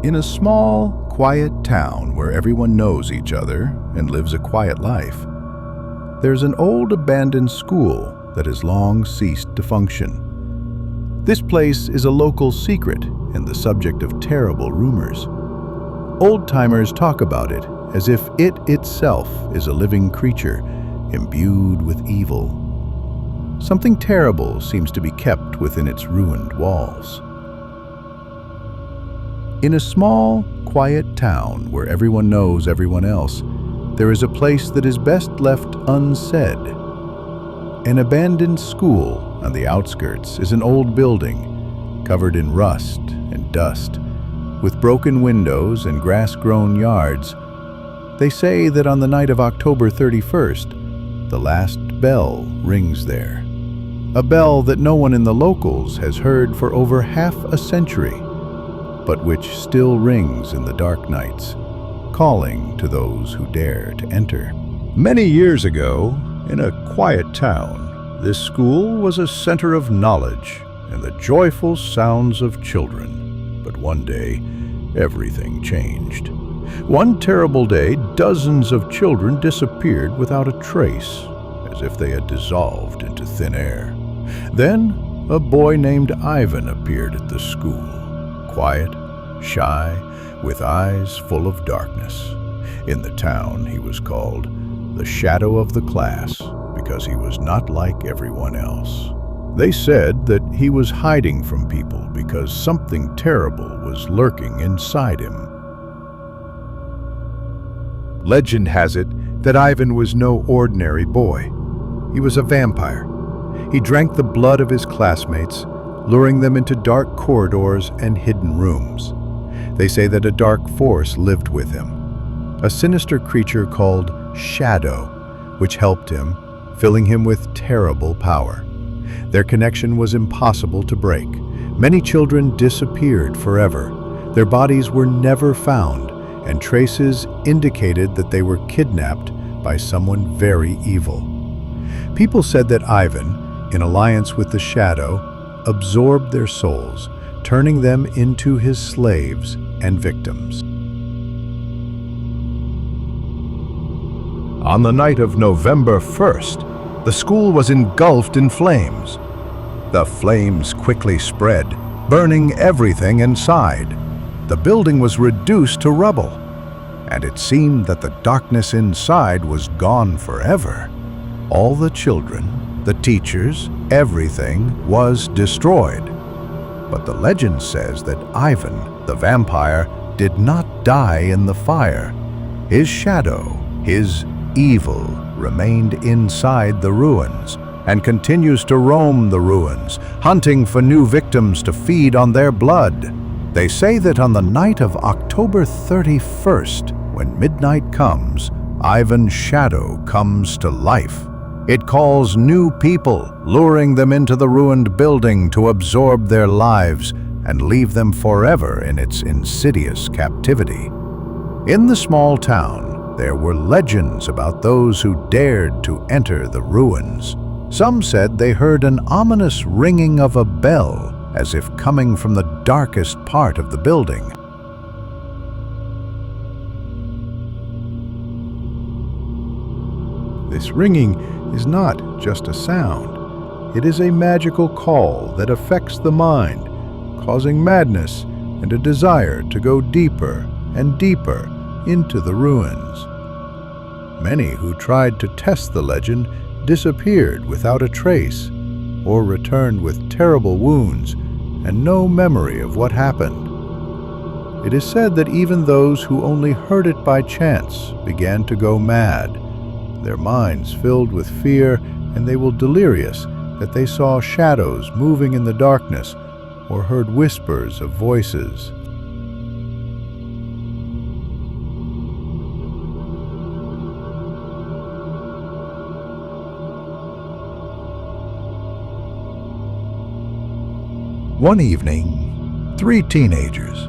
In a small, quiet town where everyone knows each other and lives a quiet life, there's an old abandoned school that has long ceased to function. This place is a local secret and the subject of terrible rumors. Old-timers talk about it as if it itself is a living creature imbued with evil. Something terrible seems to be kept within its ruined walls. In a small, quiet town where everyone knows everyone else, there is a place that is best left unsaid. An abandoned school on the outskirts is an old building, covered in rust and dust, with broken windows and grass-grown yards. They say that on the night of October 31st, the last bell rings there. A bell that no one in the locals has heard for over half a century, but which still rings in the dark nights, calling to those who dare to enter. Many years ago, in a quiet town, this school was a center of knowledge and the joyful sounds of children. But one day, everything changed. One terrible day, dozens of children disappeared without a trace, as if they had dissolved into thin air. Then, a boy named Ivan appeared at the school. Quiet, shy, with eyes full of darkness. In the town, he was called the shadow of the class because he was not like everyone else. They said that he was hiding from people because something terrible was lurking inside him. Legend has it that Ivan was no ordinary boy. He was a vampire. He drank the blood of his classmates, luring them into dark corridors and hidden rooms. They say that a dark force lived with him, a sinister creature called Shadow, which helped him, filling him with terrible power. Their connection was impossible to break. Many children disappeared forever. Their bodies were never found, and traces indicated that they were kidnapped by someone very evil. People said that Ivan, in alliance with the Shadow, absorbed their souls, turning them into his slaves and victims. On the night of November 1st, the school was engulfed in flames. The flames quickly spread, burning everything inside. The building was reduced to rubble, and it seemed that the darkness inside was gone forever. All the children, the teachers, everything was destroyed. But the legend says that Ivan, the vampire, did not die in the fire. His shadow, his evil, remained inside the ruins and continues to roam the ruins, hunting for new victims to feed on their blood. They say that on the night of October 31st, when midnight comes, Ivan's shadow comes to life. It calls new people, luring them into the ruined building to absorb their lives and leave them forever in its insidious captivity. In the small town, there were legends about those who dared to enter the ruins. Some said they heard an ominous ringing of a bell, as if coming from the darkest part of the building. This ringing is not just a sound. It is a magical call that affects the mind, causing madness and a desire to go deeper and deeper into the ruins. Many who tried to test the legend disappeared without a trace or returned with terrible wounds and no memory of what happened. It is said that even those who only heard it by chance began to go mad, their minds filled with fear, and they were delirious that they saw shadows moving in the darkness or heard whispers of voices. One evening, 3 teenagers,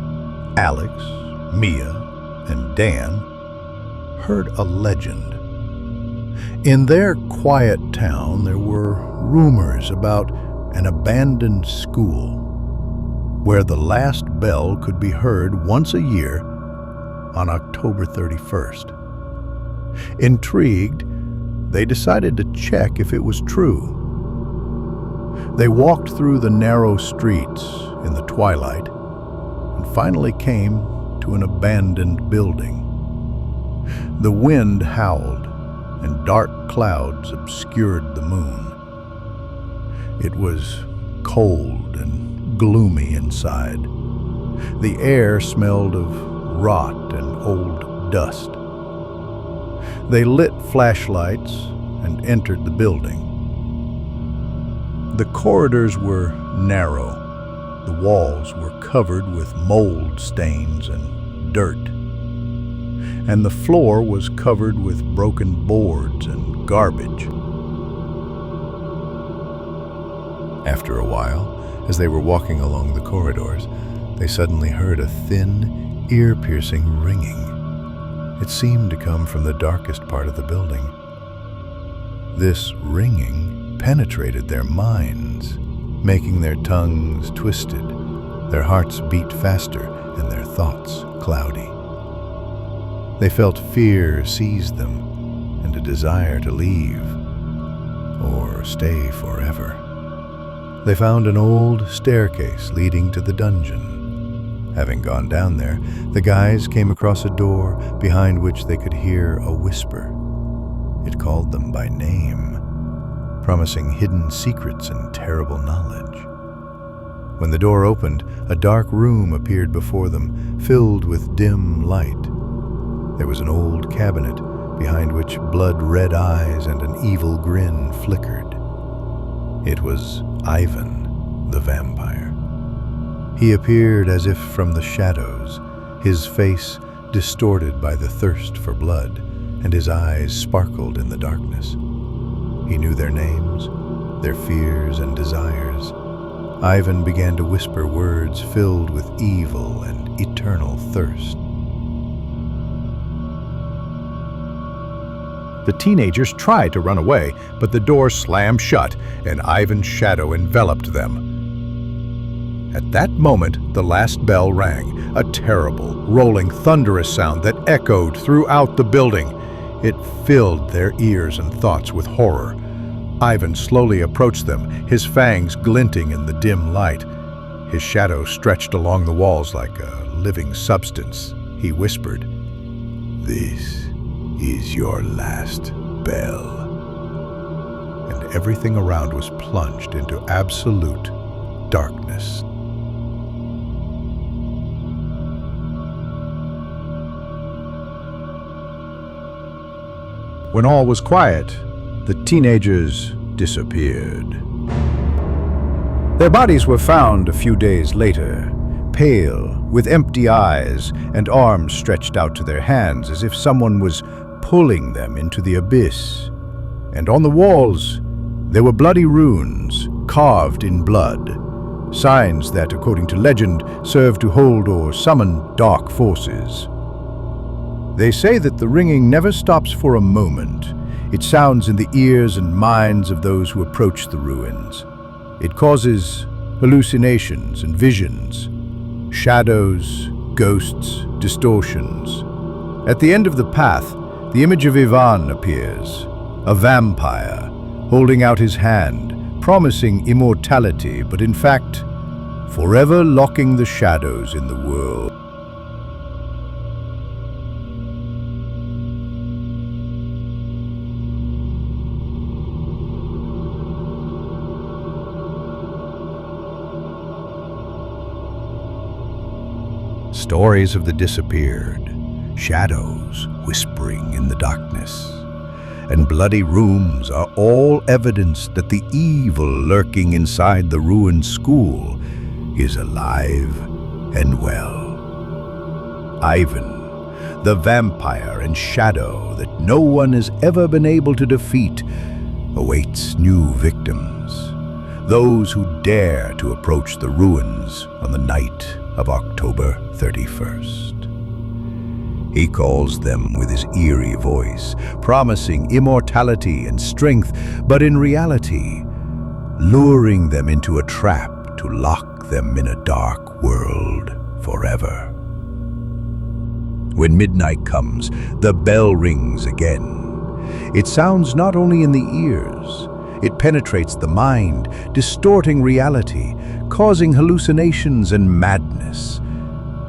Alex, Mia, and Dan, heard a legend. In their quiet town, there were rumors about an abandoned school. where the last bell could be heard once a year on October 31st. Intrigued, they decided to check if it was true. They walked through the narrow streets in the twilight and finally came to an abandoned building. The wind howled and dark clouds obscured the moon. It was cold and gloomy inside. The air smelled of rot and old dust. They lit flashlights and entered the building. The corridors were narrow. The walls were covered with mold stains and dirt. And the floor was covered with broken boards and garbage. After a while, as they were walking along the corridors, they suddenly heard a thin, ear-piercing ringing. It seemed to come from the darkest part of the building. This ringing penetrated their minds, making their tongues twisted, their hearts beat faster, and their thoughts cloudy. They felt fear seize them, and a desire to leave, or stay forever. They found an old staircase leading to the dungeon. Having gone down there, the guys came across a door behind which they could hear a whisper. It called them by name, promising hidden secrets and terrible knowledge. When the door opened, a dark room appeared before them, filled with dim light. There was an old cabinet behind which blood-red eyes and an evil grin flickered. It was Ivan, the vampire. He appeared as if from the shadows, his face distorted by the thirst for blood, and his eyes sparkled in the darkness. He knew their names, their fears and desires. Ivan began to whisper words filled with evil and eternal thirst. The teenagers tried to run away, but the door slammed shut, and Ivan's shadow enveloped them. At that moment, the last bell rang, a terrible, rolling, thunderous sound that echoed throughout the building. It filled their ears and thoughts with horror. Ivan slowly approached them, his fangs glinting in the dim light. His shadow stretched along the walls like a living substance. He whispered, "This is your last bell." And everything around was plunged into absolute darkness. When all was quiet, the teenagers disappeared. Their bodies were found a few days later, pale, with empty eyes and arms stretched out to their hands as if someone was pulling them into the abyss. And on the walls, there were bloody runes carved in blood, signs that, according to legend, served to hold or summon dark forces. They say that the ringing never stops for a moment. It sounds in the ears and minds of those who approach the ruins. It causes hallucinations and visions, shadows, ghosts, distortions. At the end of the path, the image of Ivan appears, a vampire, holding out his hand, promising immortality, but in fact, forever locking the shadows in the world. Stories of the disappeared, shadows whispering in the darkness, and bloody rooms are all evidence that the evil lurking inside the ruined school is alive and well. Ivan, the vampire and shadow that no one has ever been able to defeat, awaits new victims, those who dare to approach the ruins on the night of October 31st. He calls them with his eerie voice, promising immortality and strength, but in reality, luring them into a trap to lock them in a dark world forever. When midnight comes, the bell rings again. It sounds not only in the ears, it penetrates the mind, distorting reality, causing hallucinations and madness.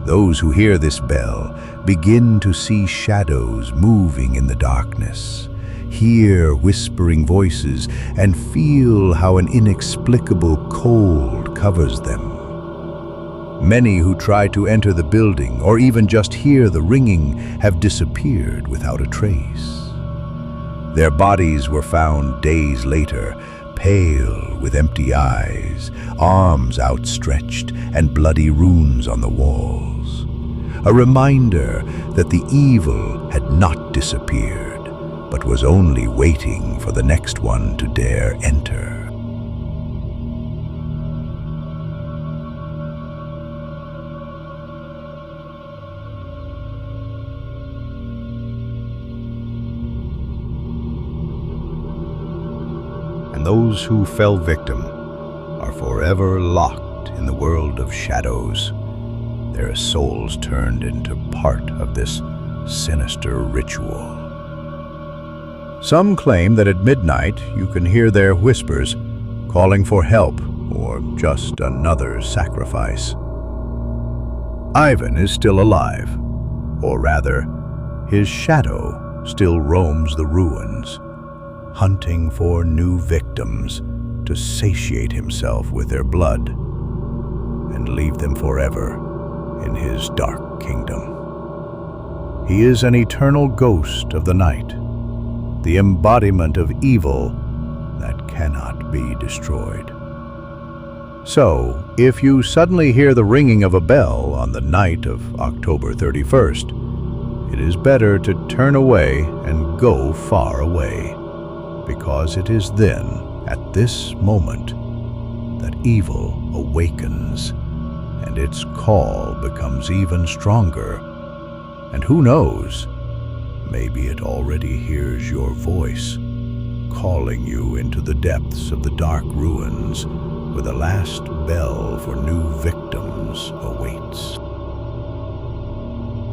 Those who hear this bell begin to see shadows moving in the darkness, hear whispering voices, and feel how an inexplicable cold covers them. Many who try to enter the building or even just hear the ringing have disappeared without a trace. Their bodies were found days later, pale with empty eyes, arms outstretched, and bloody runes on the walls. A reminder that the evil had not disappeared, but was only waiting for the next one to dare enter. And those who fell victim are forever locked in the world of shadows, their souls turned into part of this sinister ritual. Some claim that at midnight you can hear their whispers calling for help or just another sacrifice. Ivan is still alive, or rather, his shadow still roams the ruins, hunting for new victims to satiate himself with their blood and leave them forever in his dark kingdom. He is an eternal ghost of the night, the embodiment of evil that cannot be destroyed. So, if you suddenly hear the ringing of a bell on the night of October 31st, it is better to turn away and go far away, because it is then, at this moment, that evil awakens and its call becomes even stronger. And who knows, maybe it already hears your voice, calling you into the depths of the dark ruins where the last bell for new victims awaits.